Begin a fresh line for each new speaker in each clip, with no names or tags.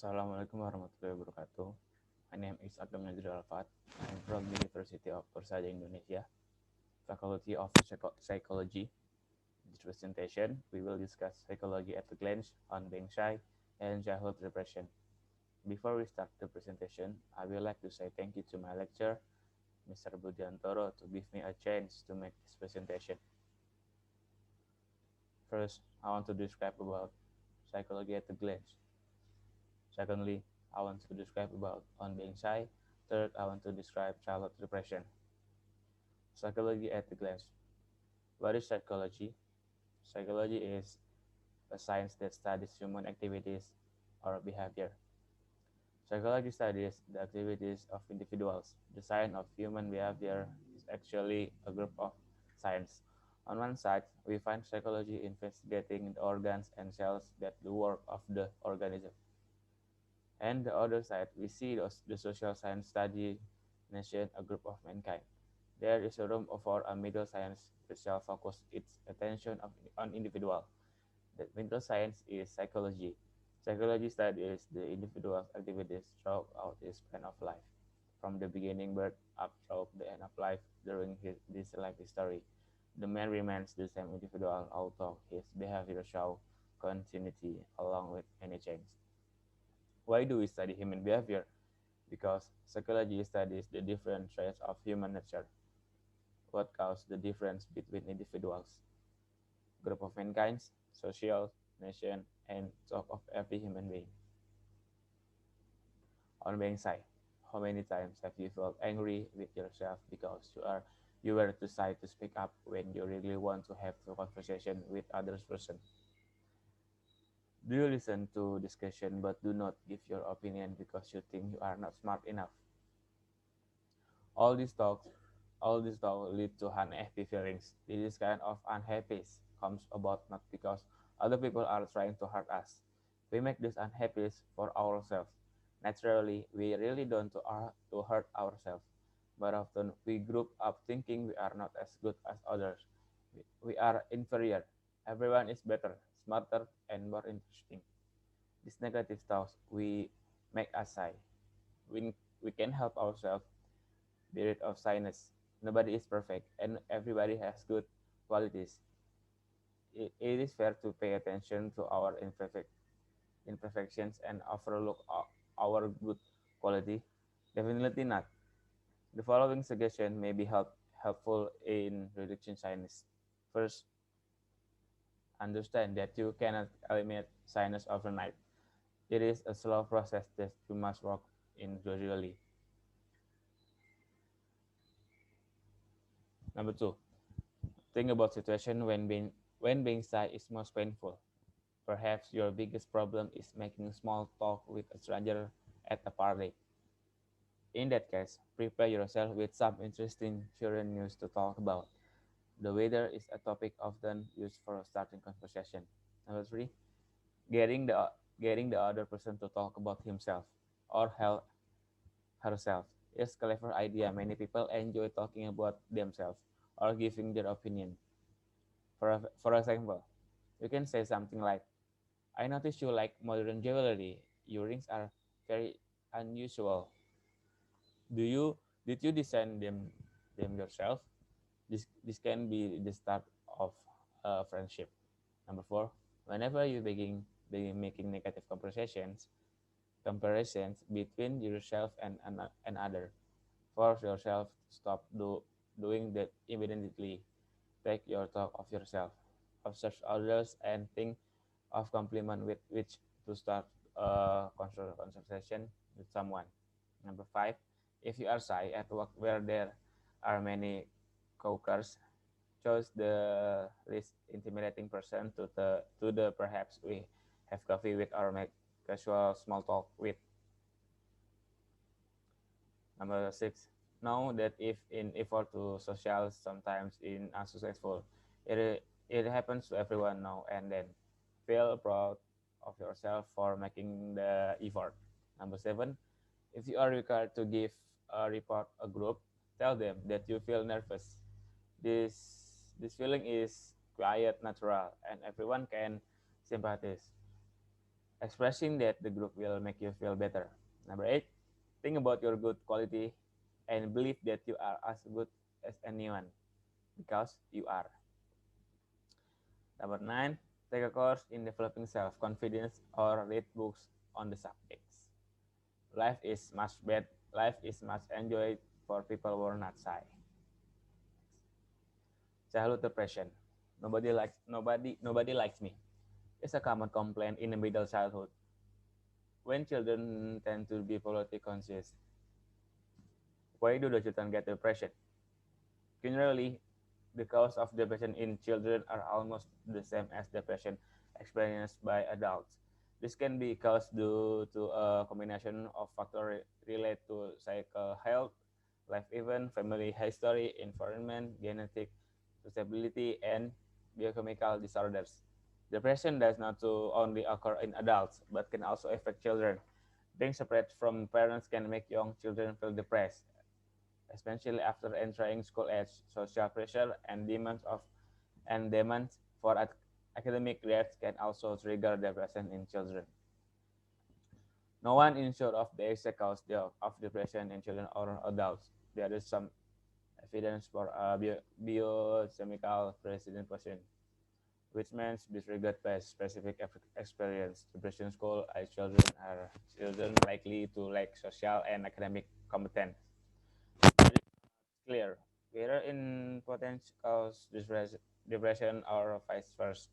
Assalamualaikum warahmatullahi wabarakatuh. My name is Agam Nazrul Alfat. I'm from University of Persada Indonesia, Faculty of Psychology. In this presentation, we will discuss psychology at a glance on being shy and childhood repression. Before we start the presentation, I would like to say thank you to my lecturer, Mr. Budiantoro, to give me a chance to make this presentation. First, I want to describe about psychology at a glance. Secondly, I want to describe about on being shy. Third, I want to describe childhood repression. Psychology at a glance. What is psychology? Psychology is a science that studies human activities or behavior. Psychology studies the activities of individuals. The science of human behavior is actually a group of science. On one side, we find psychology investigating the organs and cells that do work of the organism. And the other side, we see the social science study nation, a group of mankind. There is a room for a middle science which shall focus its attention on individual. The middle science is psychology. Psychology studies the individual's activities throughout his span of life, from the beginning birth up through the end of life during this life history. The man remains the same individual, although his behavior show continuity along with any change. Why do we study human behavior? Because psychology studies the different traits of human nature. What causes the difference between individuals, group of mankind, social, nation, and top of every human being. On being shy, how many times have you felt angry with yourself because you were too shy to speak up when you really want to have a conversation with others person? Do you listen to discussion but do not give your opinion because you think you are not smart enough? All these talks, all these talks lead to unhappy feelings. This kind of unhappiness comes about not because other people are trying to hurt us. We make this unhappiness for ourselves. Naturally, we really don't to hurt ourselves, but often we group up thinking we are not as good as others. We are inferior. Everyone is better, smarter, and more interesting. These negative thoughts we make us sigh. We can help ourselves be rid of shyness. Nobody is perfect, and everybody has good qualities. It is fair to pay attention to our imperfections and overlook our good quality. Definitely not. The following suggestion may be helpful in reducing shyness. First, understand that you cannot eliminate shyness overnight. It is a slow process that you must work in gradually. Number two, think about situation when being shy is most painful. Perhaps your biggest problem is making small talk with a stranger at a party. In that case, prepare yourself with some interesting current news to talk about. The weather is a topic often used for starting conversation. Number three, getting the getting the other person to talk about himself or herself is a clever idea. Many people enjoy talking about themselves or giving their opinion. For example, you can say something like, I notice you like modern jewelry. Your rings are very unusual. Do you did you design them yourself? This can be the start of a friendship. Number four, whenever you begin making negative comparisons between yourself and other, force yourself to stop doing that immediately. Take your talk of yourself, observe others, and think of compliment with which to start a conversation with someone. Number five, if you are shy at work where there are many coworkers, choose the least intimidating person to the perhaps we have coffee with or make casual small talk with. Number six, know that if in effort to social sometimes in unsuccessful, it happens to everyone now and then. Feel proud of yourself for making the effort. Number seven, if you are required to give a report a group, tell them that you feel nervous. This feeling is quiet, natural, and everyone can sympathize. Expressing that the group will make you feel better. Number 8, think about your good quality and believe that you are as good as anyone because you are. Number 9, take a course in developing self-confidence or read books on the subjects. Life is much better. Life is much enjoyed for people who are not shy. Childhood depression. Nobody likes me. It's a common complaint in the middle childhood when children tend to be politically conscious. Why do the children get depression? Generally, the cause of depression in children are almost the same as depression experienced by adults. This can be caused due to a combination of factors related to psychical health, life event, family history, environment, genetic susceptibility, and biochemical disorders. Depression does not only occur in adults, but can also affect children. Being separate from parents can make young children feel depressed, especially after entering school age. Social pressure and demands for academic grades can also trigger depression in children. No one is sure of the exact cause of depression in children or adults. There is some evidence for a biochemical predisposition, which means disregard by specific experience. Depression school age children are children likely to lack social and academic competence. Clear whether in potential cause depression or vice versa.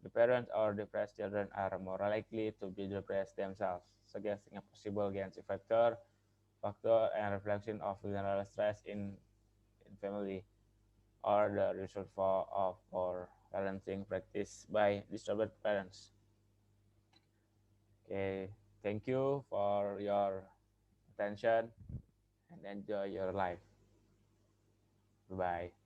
The parents or depressed children are more likely to be depressed themselves, suggesting a possible genetic factor and reflection of general stress in family or the result of poor parenting practice by disturbed parents. Okay, thank you for your attention and enjoy your life. Bye bye.